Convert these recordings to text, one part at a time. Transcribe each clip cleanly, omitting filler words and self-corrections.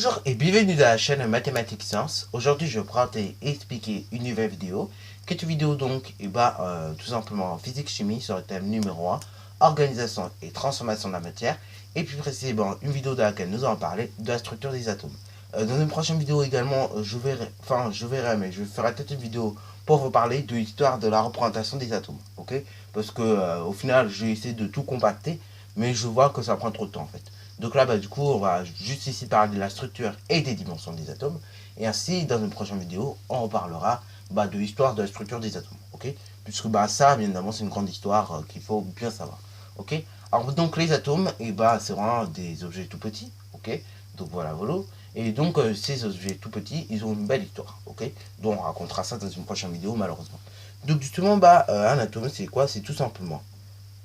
Bonjour et bienvenue dans la chaîne Mathématiques Sciences. Aujourd'hui je vais présenter et expliquer une nouvelle vidéo. Cette vidéo donc tout simplement physique-chimie sur le thème numéro 1, organisation et transformation de la matière. Et plus précisément une vidéo dans laquelle nous allons parler de la structure des atomes. Dans une prochaine vidéo également, je ferai peut-être une vidéo pour vous parler de l'histoire de la représentation des atomes. Ok, parce que au final j'ai essayé de tout compacter, mais je vois que ça prend trop de temps en fait. Donc là, du coup, on va juste ici parler de la structure et des dimensions des atomes. Et ainsi, dans une prochaine vidéo, on reparlera de l'histoire de la structure des atomes. Ok, puisque ça, bien évidemment, c'est une grande histoire qu'il faut bien savoir. Ok, alors donc les atomes, c'est vraiment des objets tout petits. Ok, donc voilà. Et donc ces objets tout petits, ils ont une belle histoire. Ok, donc on racontera ça dans une prochaine vidéo, malheureusement. Donc justement, un atome, c'est quoi? C'est tout simplement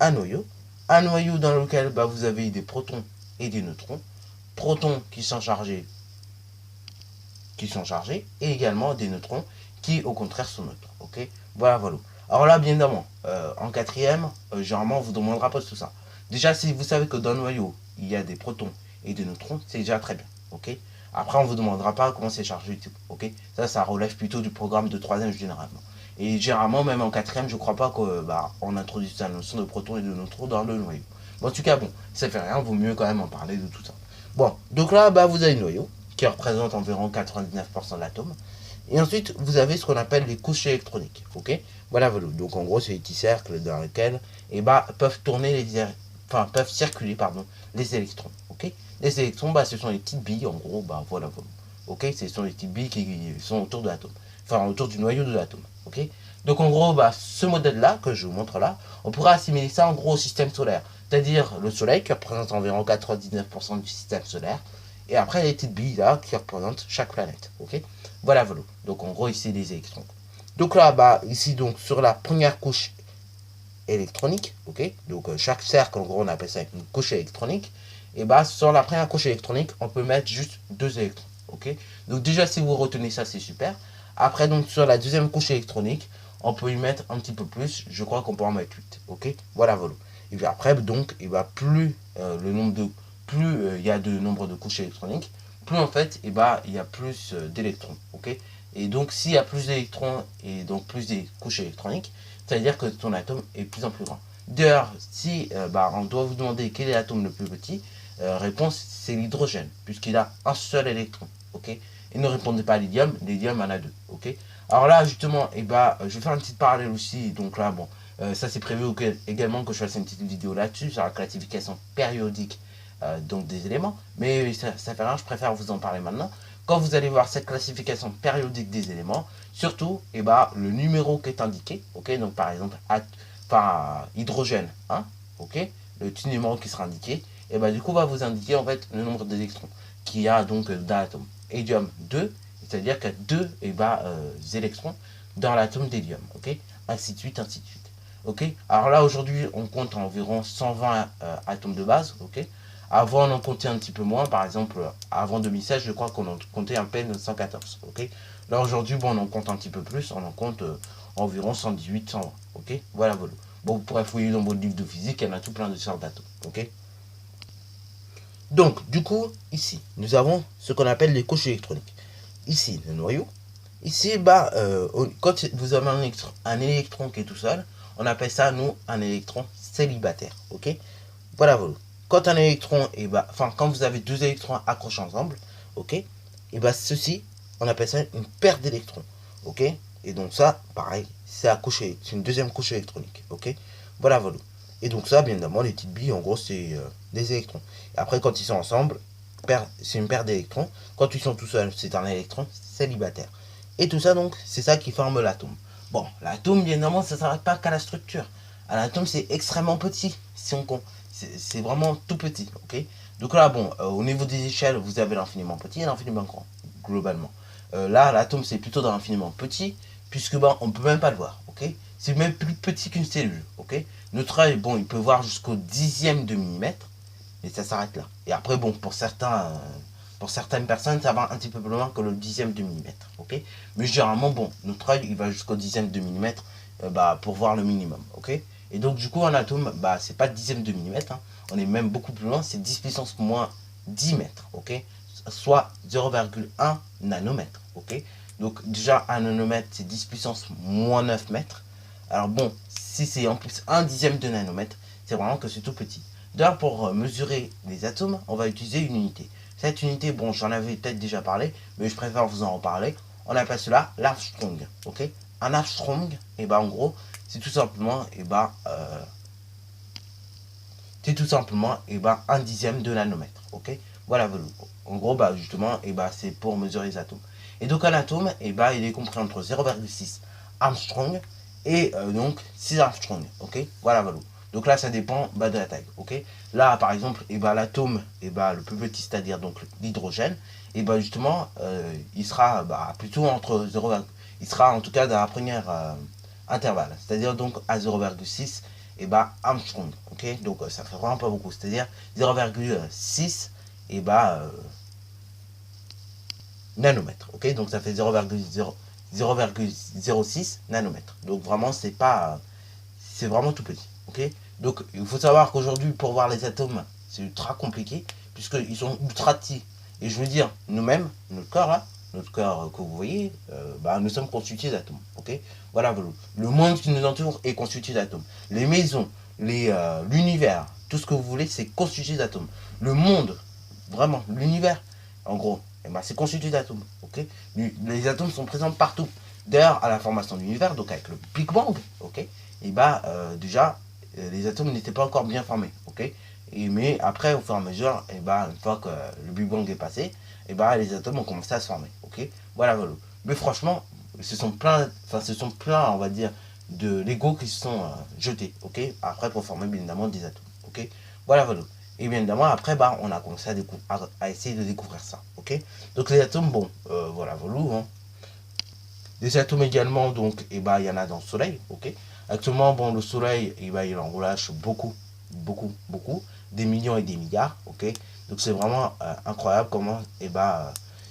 un noyau. Un noyau dans lequel vous avez des protons et des neutrons. Protons qui sont chargés, et également des neutrons qui au contraire sont neutres. Ok, voilà. Alors là, bien évidemment, en quatrième, généralement on vous demandera pas tout ça. Déjà, si vous savez que dans le noyau il y a des protons et des neutrons, c'est déjà très bien. Ok, après on vous demandera pas comment c'est chargé et tout. Ok, ça relève plutôt du programme de troisième généralement. Et généralement, même en quatrième, je crois pas qu'on introduise la notion de protons et de neutrons dans le noyau. Bon, en tout cas, bon, ça fait rien, vaut mieux quand même en parler de tout ça. Bon, donc là, vous avez le noyau, qui représente environ 99% de l'atome. Et ensuite, vous avez ce qu'on appelle les couches électroniques. Ok, voilà. Donc en gros, c'est des petits cercles dans lesquels peuvent tourner peuvent circuler les électrons. Ok, les électrons, ce sont les petites billes, en gros, voilà. Ok, ce sont les petites billes qui sont autour de l'atome. Enfin, autour du noyau de l'atome. Ok, donc en gros, ce modèle-là, que je vous montre là, on pourra assimiler ça en gros au système solaire. C'est-à-dire le Soleil qui représente environ 99% du système solaire. Et après les petites billes là qui représentent chaque planète. Ok, voilà. Donc en gros ici les électrons. Donc là, ici donc sur la première couche électronique, ok, donc chaque cercle en gros on appelle ça une couche électronique. Et sur la première couche électronique on peut mettre juste 2 électrons. Ok, donc déjà si vous retenez ça c'est super. Après donc sur la deuxième couche électronique on peut y mettre un petit peu plus, je crois qu'on peut en mettre 8. Ok, voilà. Et puis après donc plus il y a de nombre de couches électroniques, plus en fait il y a plus d'électrons. Ok, et donc s'il y a plus d'électrons et donc plus des couches électroniques, ça veut dire que ton atome est de plus en plus grand. D'ailleurs, si on doit vous demander quel est l'atome le plus petit, réponse c'est l'hydrogène, puisqu'il a un seul électron. Ok, et ne répondez pas à l'hélium, l'hélium en a 2. Ok, alors là justement, je vais faire une petite parallèle aussi. Donc là, ça c'est prévu également que je fasse une petite vidéo là-dessus, sur la classification périodique donc des éléments. Mais ça fait rien, je préfère vous en parler maintenant. Quand vous allez voir cette classification périodique des éléments, surtout le numéro qui est indiqué, ok, donc par exemple hydrogène 1, ok, le petit numéro qui sera indiqué, et du coup va vous indiquer en fait le nombre d'électrons qu'il y a donc dans l'atome. Hélium 2, c'est-à-dire qu'il y a 2 électrons dans l'atome d'hélium, ok, ainsi de suite, ainsi de suite. Ok, alors là aujourd'hui on compte environ 120 atomes de base. Ok, avant on en comptait un petit peu moins, par exemple avant 2016 je crois qu'on en comptait à peine 114. Ok, là aujourd'hui on en compte un petit peu plus, on en compte environ 118, 120. Ok, voilà. Bon, vous pourrez fouiller dans votre livre de physique, il y en a tout plein de sortes d'atomes. Ok, donc du coup ici nous avons ce qu'on appelle les couches électroniques. Ici le noyau. Ici, quand vous avez un électron qui est tout seul, on appelle ça, nous, un électron célibataire. Ok, voilà. Quand un électron, quand vous avez 2 électrons accrochés ensemble, ok, ceci, on appelle ça une paire d'électrons. Ok, et donc ça, pareil, c'est une deuxième couche électronique. Ok, voilà. Et donc ça, bien évidemment, les petites billes, en gros, c'est des électrons. Et après, quand ils sont ensemble, c'est une paire d'électrons. Quand ils sont tout seuls, c'est un électron célibataire. Et tout ça, donc, c'est ça qui forme l'atome. Bon, l'atome, bien évidemment, ça ne s'arrête pas qu'à la structure. L'atome, c'est extrêmement petit, si on compte. C'est vraiment tout petit, ok. Donc là, au niveau des échelles, vous avez l'infiniment petit et l'infiniment grand, globalement. Là, l'atome, c'est plutôt dans l'infiniment petit, puisque, on ne peut même pas le voir, ok. C'est même plus petit qu'une cellule, ok. Notre œil, il peut voir jusqu'au dixième de millimètre, mais ça s'arrête là. Et après, pour certaines personnes, ça va un petit peu plus loin que le dixième de millimètre. Ok, mais généralement, notre œil, il va jusqu'au dixième de millimètre pour voir le minimum. Ok, et donc, du coup, un atome, c'est pas dixième de millimètre. Hein. On est même beaucoup plus loin, c'est 10 puissance moins 10 mètres. Ok, soit 0,1 nanomètre, ok. Donc déjà, un nanomètre, c'est 10 puissance moins 9 mètres. Alors bon, si c'est en plus un dixième de nanomètre, c'est vraiment que c'est tout petit. D'ailleurs, pour mesurer les atomes, on va utiliser une unité. Cette unité, bon, j'en avais peut-être déjà parlé, mais je préfère vous en reparler. On appelle cela l'Armstrong, ok. Un Armstrong, et ben en gros, c'est tout simplement, un dixième de nanomètre, ok. Voilà, en gros, bah justement, c'est pour mesurer les atomes. Et donc un atome, il est compris entre 0,6 Armstrong et donc 6 Armstrong, ok. Voilà. Donc là, ça dépend de la taille, ok. Là, par exemple, l'atome, le plus petit, c'est-à-dire donc l'hydrogène, justement, il sera plutôt entre 0, il sera en tout cas dans la première intervalle, c'est-à-dire donc à 0,6 Armstrong, ok. Donc ça fait vraiment pas beaucoup, c'est-à-dire 0,6 nanomètres, ok. Donc ça fait 0,06 nanomètres. Donc vraiment c'est vraiment tout petit, ok. Donc il faut savoir qu'aujourd'hui pour voir les atomes c'est ultra compliqué puisqu'ils sont ultra petits. Et je veux dire, nous-mêmes, notre corps là, notre corps que vous voyez, nous sommes constitués d'atomes, ok. Voilà, le monde qui nous entoure est constitué d'atomes. Les maisons, l'univers, tout ce que vous voulez, c'est constitué d'atomes. Le monde, vraiment, l'univers, en gros, c'est constitué d'atomes, ok. Les atomes sont présents partout. D'ailleurs, à la formation de l'univers, donc avec le Big Bang, ok, déjà, les atomes n'étaient pas encore bien formés, ok. Mais après, au fur et à mesure, une fois que le Big Bang est passé, les atomes ont commencé à se former, ok. Voilà. Mais franchement, ce sont plein, on va dire, de Lego qui se sont jetés, ok. Après, pour former bien évidemment des atomes, ok. Voilà. Et bien évidemment, après, on a commencé à essayer de découvrir ça, ok. Donc les atomes, bon, voilà. Hein. Des atomes également, donc, il y en a dans le Soleil, ok. Actuellement, bon, le Soleil, il en relâche beaucoup, des millions et des milliards, ok. Donc c'est vraiment incroyable comment, il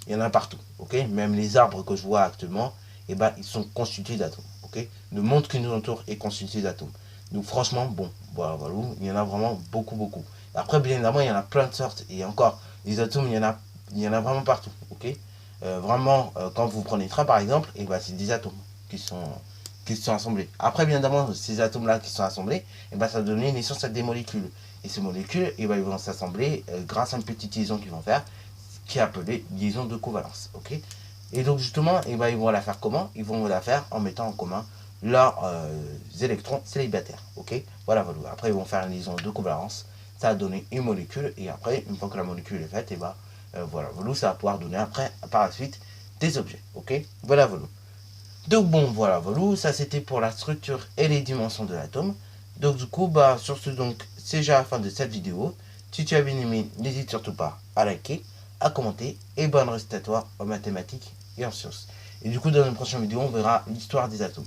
y en a partout, ok. Même les arbres que je vois actuellement, ils sont constitués d'atomes, ok. Le monde qui nous entoure est constitué d'atomes. Donc franchement, bon, voilà, il y en a vraiment beaucoup. Après, bien évidemment, il y en a plein de sortes, et encore, les atomes, il y en a vraiment partout, ok. Vraiment, quand vous prenez train par exemple, c'est des atomes qui sont assemblés. Après, bien évidemment, ces atomes-là qui sont assemblés, ça va donner naissance à des molécules. Et ces molécules, ils vont s'assembler grâce à une petite liaison qu'ils vont faire, qui est appelée liaison de covalence. Ok. Et donc justement, ils vont la faire comment? Ils vont la faire en mettant en commun leurs électrons célibataires. Ok. Voilà. Après, ils vont faire une liaison de covalence. Ça va donner une molécule. Et après, une fois que la molécule est faite, ça va pouvoir donner après, par la suite, des objets. Ok. Voilà. Donc bon, voilà, ça c'était pour la structure et les dimensions de l'atome. Donc du coup, sur ce, donc, c'est déjà la fin de cette vidéo. Si tu as bien aimé, n'hésite surtout pas à liker, à commenter, et bonne reste à toi en mathématiques et en sciences. Et du coup, dans une prochaine vidéo, on verra l'histoire des atomes.